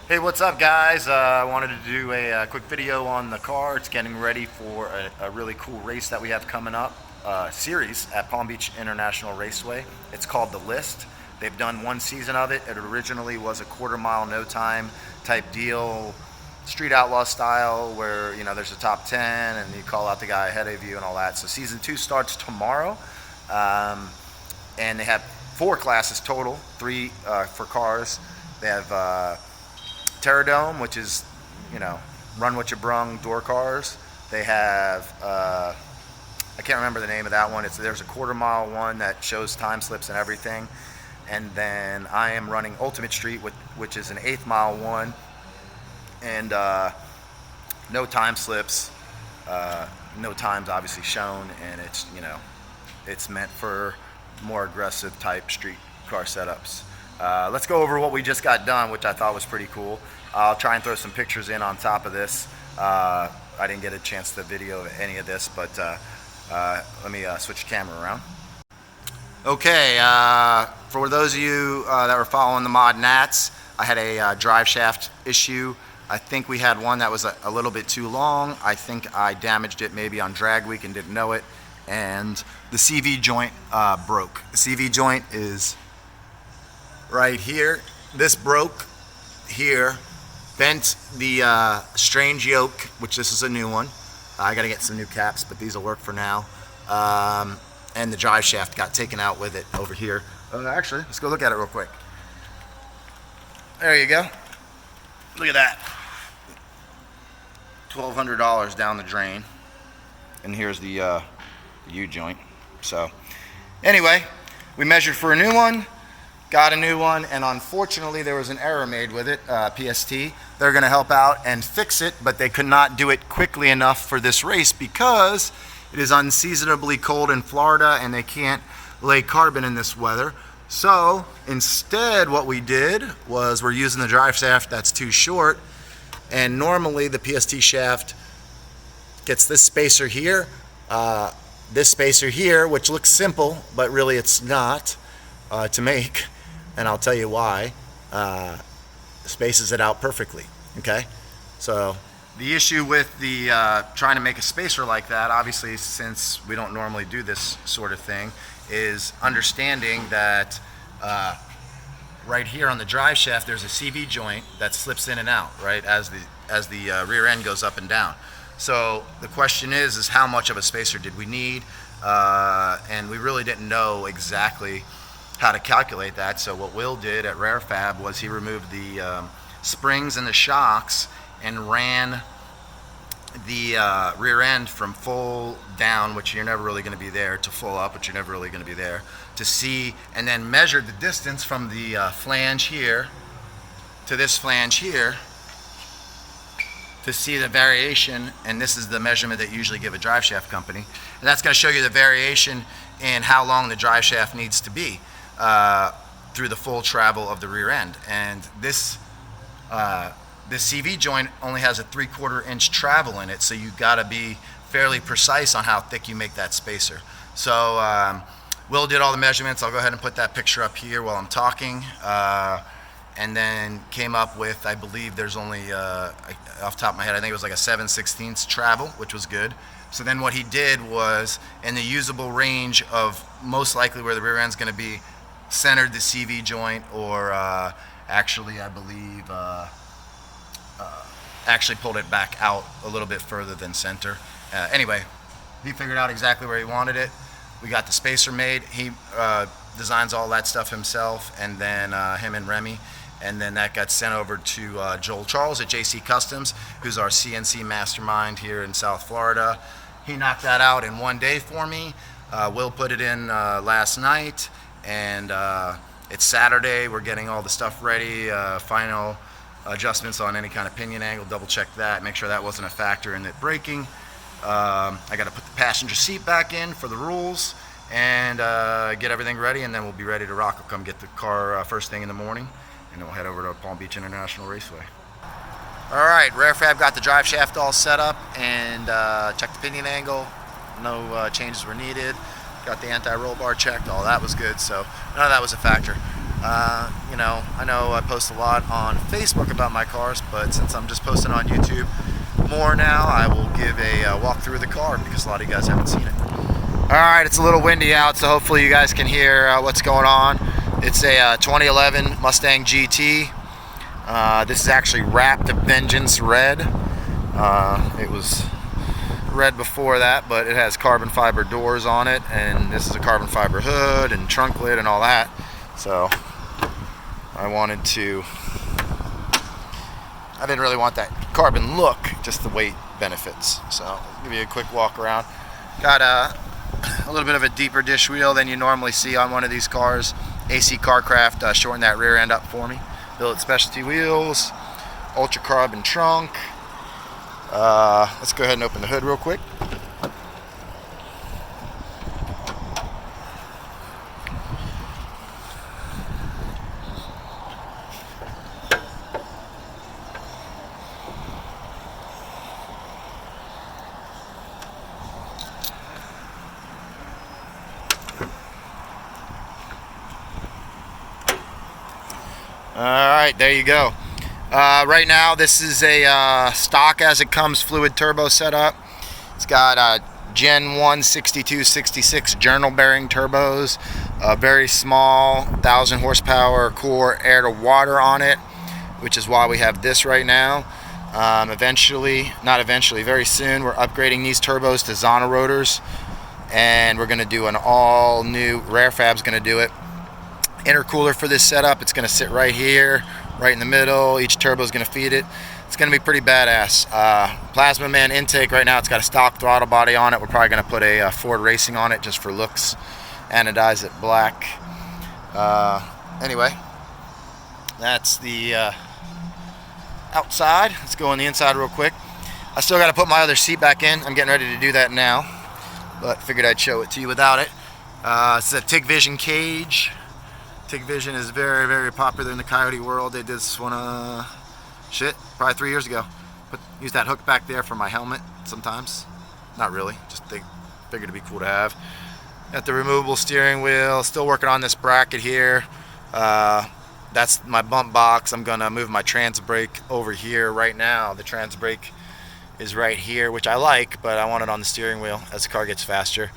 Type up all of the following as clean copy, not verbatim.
Hey, what's up, guys? I wanted to do a quick video on the car. It's getting ready for a really cool race that we have coming up, series at Palm Beach International Raceway. It's called The List. They've done one season of it. It originally was a quarter-mile, no-time type deal, street outlaw style, where there's a top 10 and you call out the guy ahead of you and all that. So season 2 starts tomorrow, and they have 4 classes total, 3 for cars. They have Terradome, which is, run what you brung, door cars. They have, I can't remember the name of that one. There's a quarter-mile one that shows time slips and everything. And then I am running Ultimate Street, which is an 1/8 mile one. And no time slips, no times obviously shown, and it's meant for more aggressive type street car setups. Let's go over what we just got done, which I thought was pretty cool. I'll try and throw some pictures in on top of this. I didn't get a chance to video any of this, but let me switch the camera around. Okay, for those of you that were following the Mod Nats, I had a Driveshaft issue. I think we had one that was a little bit too long. I think I damaged it maybe on drag week and didn't know it, and the CV joint broke. The CV joint is right here. This broke here, bent the strange yoke, which this is a new one. I gotta get some new caps, but these will work for now. And the drive shaft got taken out with it over here. Actually, let's go look at it real quick. There you go. Look at that. $1,200 down the drain. And here's the U-joint. So anyway, we measured for a new one, got a new one, and unfortunately there was an error made with it, PST. They're gonna help out and fix it, but they could not do it quickly enough for this race because it is unseasonably cold in Florida and they can't lay carbon in this weather. So instead what we did was we're using the drive shaft that's too short, and normally the PST shaft gets this spacer here, which looks simple, but really it's not to make, and I'll tell you why. Spaces it out perfectly, okay? So the issue with the trying to make a spacer like that, obviously since we don't normally do this sort of thing, is understanding that right here on the drive shaft there's a CV joint that slips in and out, right, as the rear end goes up and down. So the question is how much of a spacer did we need? And we really didn't know exactly how to calculate that. So what Will did at Rare Fab was he removed the springs and the shocks and ran the rear end from full down, which you're never really going to be there, to full up, which you're never really going to be there, to see, and then measured the distance from the flange here to this flange here to see the variation. And this is the measurement that you usually give a drive shaft company, and that's going to show you the variation in how long the drive shaft needs to be through the full travel of the rear end. And this CV joint only has a 3/4 inch travel in it, so you got to be fairly precise on how thick you make that spacer. So Will did all the measurements. I'll go ahead and put that picture up here while I'm talking, and then came up with, I believe there's only off the top of my head, I think it was like a 7/16 travel, which was good. So then what he did was, in the usable range of most likely where the rear end's going to be, centered the CV joint, or actually I believe actually pulled it back out a little bit further than center. Anyway, he figured out exactly where he wanted it. We got the spacer made. He designs all that stuff himself, and then him and Remy, and then that got sent over to Joel Charles at JC Customs, who's our CNC mastermind here in South Florida. He knocked that out in one day for me. Will put it in last night, and it's Saturday. We're getting all the stuff ready, final adjustments on any kind of pinion angle, double check that, make sure that wasn't a factor in it breaking. I got to put the passenger seat back in for the rules, and get everything ready, and then we'll be ready to rock. I'll come get the car first thing in the morning, and then we'll head over to Palm Beach International Raceway. All right, Rare Fab got the drive shaft all set up, and checked the pinion angle. No changes were needed. Got the anti-roll bar checked. All that was good, so none of that was a factor. You know I post a lot on Facebook about my cars, but since I'm just posting on YouTube more now, I will give a walk through of the car because a lot of you guys haven't seen it. Alright, it's a little windy out, so hopefully you guys can hear what's going on. It's a 2011 Mustang GT. This is actually wrapped a Vengeance red. It was red before that, but it has carbon fiber doors on it, and this is a carbon fiber hood and trunk lid and all that. So I didn't really want that carbon look, just the weight benefits. So I'll give you a quick walk around. Got a little bit of a deeper dish wheel than you normally see on one of these cars. AC Carcraft shortened that rear end up for me. Billet specialty wheels, ultra carbon trunk. Let's go ahead and open the hood real quick. Alright, there you go. Right now this is a stock as it comes fluid turbo setup. It's got Gen 1 6266 journal bearing turbos, a very small 1,000 horsepower core air to water on it, which is why we have this right now. Very soon we're upgrading these turbos to Zana rotors, and we're going to do an all new, Rarefab's going to do it, intercooler for this setup. It's going to sit right here, right in the middle. Each turbo is going to feed it. It's going to be pretty badass. Plasma Man intake right now, it's got a stock throttle body on it. We're probably going to put a Ford Racing on it just for looks, anodize it black. Anyway, that's the outside. Let's go on the inside real quick. I still got to put my other seat back in. I'm getting ready to do that now, but figured I'd show it to you without it. It's a TIG Vision cage. TIG Vision is very, very popular in the Coyote world. They did this one, probably 3 years ago. Use that hook back there for my helmet sometimes. Not really, just figured it'd be cool to have. Got the removable steering wheel. Still working on this bracket here. That's my bump box. I'm gonna move my trans brake over here right now. The trans brake is right here, which I like, but I want it on the steering wheel as the car gets faster.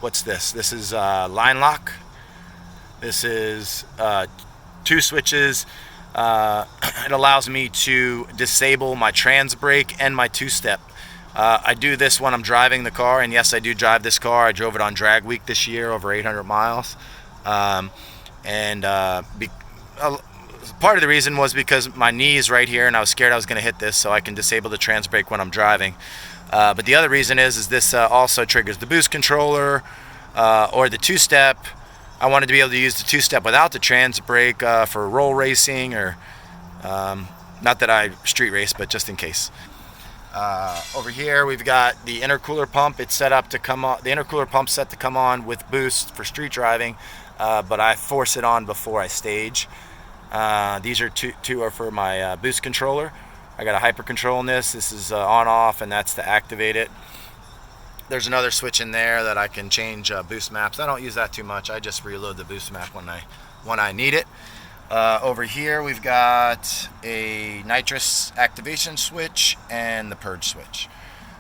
What's this? This is line lock. This is 2 switches. It allows me to disable my trans brake and my 2-step. I do this when I'm driving the car, and yes, I do drive this car. I drove it on drag week this year, over 800 miles. Part of the reason was because my knee is right here, and I was scared I was going to hit this, so I can disable the trans brake when I'm driving. But the other reason is this also triggers the boost controller or the 2-step. I wanted to be able to use the 2-step without the trans brake for roll racing, or not that I street race, but just in case. Over here we've got the intercooler pump. It's set up to come on. The intercooler pump's set to come on with boost for street driving, but I force it on before I stage. These are two are for my boost controller. I got a hyper control in this. This is on off, and that's to activate it. There's another switch in there that I can change boost maps. I don't use that too much. I just reload the boost map when I need it. Over here we've got a nitrous activation switch and the purge switch.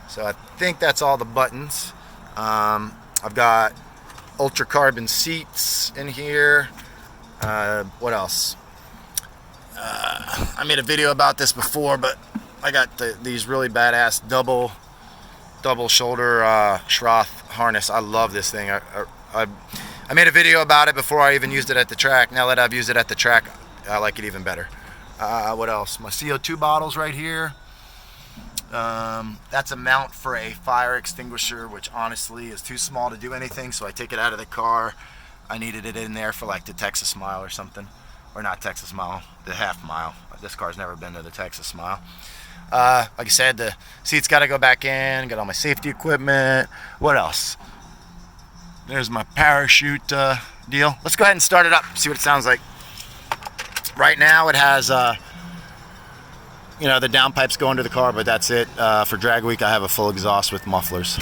So I think that's all the buttons. I've got ultra carbon seats in here. What else? I made a video about this before, but I got these really badass double shoulder Schroth harness. I love this thing. I made a video about it before I even used it at the track. Now that I've used it at the track, I like it even better. What else? My CO2 bottles right here. That's a mount for a fire extinguisher, which honestly is too small to do anything, so I take it out of the car. I needed it in there for like the Texas Mile or something. Or not Texas Mile, the half mile. This car's never been to the Texas Mile. Like I said, the seat's got to go back in. Got all my safety equipment. What else? There's my parachute deal. Let's go ahead and start it up, see what it sounds like. Right now it has the downpipes going to the car, but that's it. For drag week I have a full exhaust with mufflers.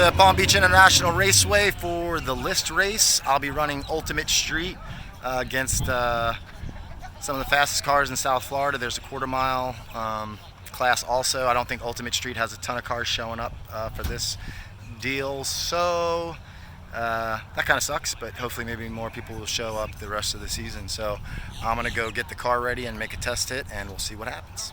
to Palm Beach International Raceway for the List race. I'll be running Ultimate Street against some of the fastest cars in South Florida. There's a quarter-mile class also. I don't think Ultimate Street has a ton of cars showing up for this deal, so that kind of sucks, but hopefully maybe more people will show up the rest of the season. So I'm going to go get the car ready and make a test hit, and we'll see what happens.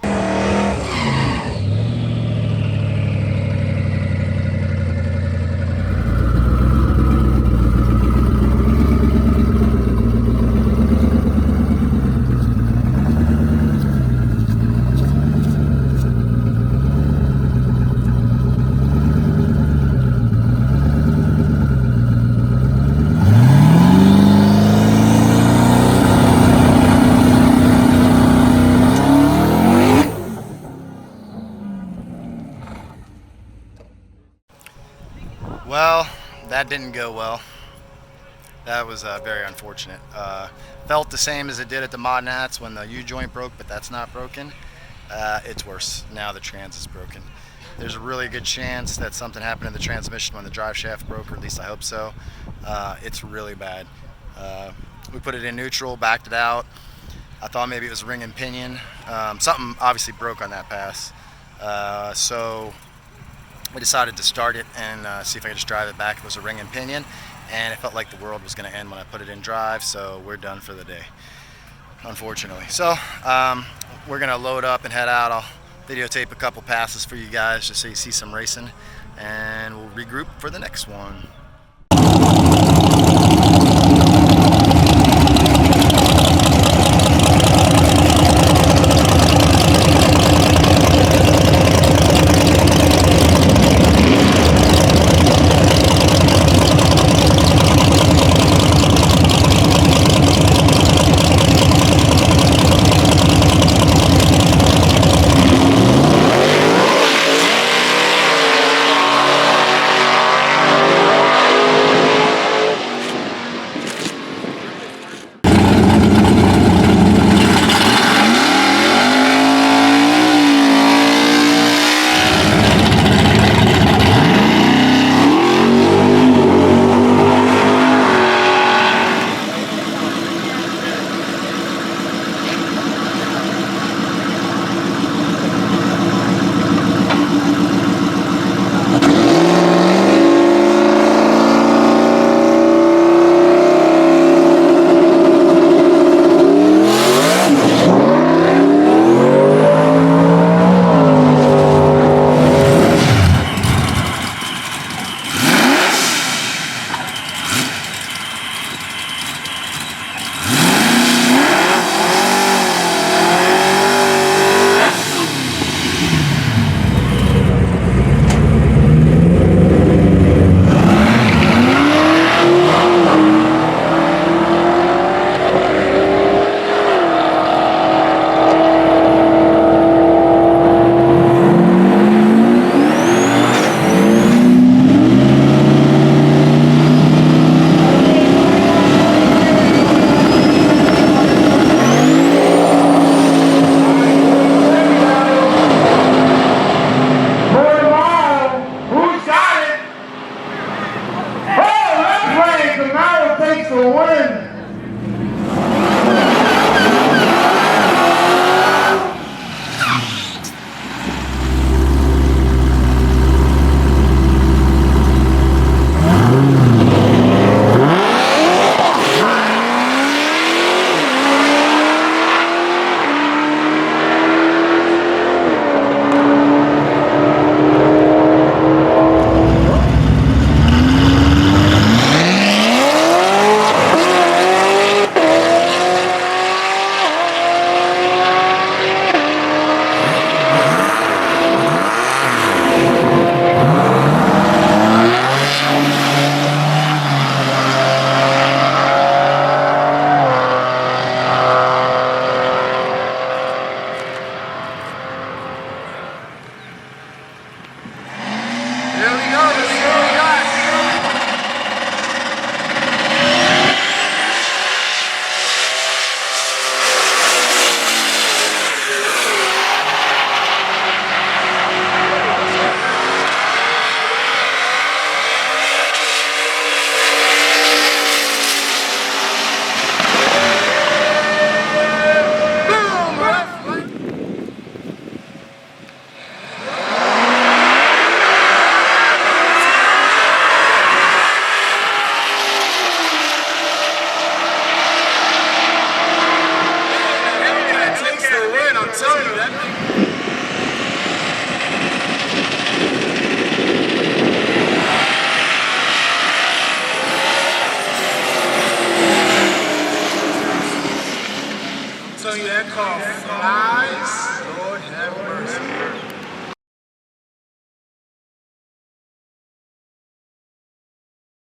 Well, that didn't go well. That was very unfortunate. Felt the same as it did at the Mod Nats when the U-joint broke, but that's not broken. It's worse. Now the trans is broken. There's a really good chance that something happened in the transmission when the drive shaft broke, or at least I hope so. It's really bad. We put it in neutral, backed it out. I thought maybe it was ring and pinion. Something obviously broke on that pass. So we decided to start it and see if I could just drive it back. It was a ring and pinion, and it felt like the world was going to end when I put it in drive, so we're done for the day, unfortunately. So we're going to load up and head out. I'll videotape a couple passes for you guys just so you see some racing, and we'll regroup for the next one.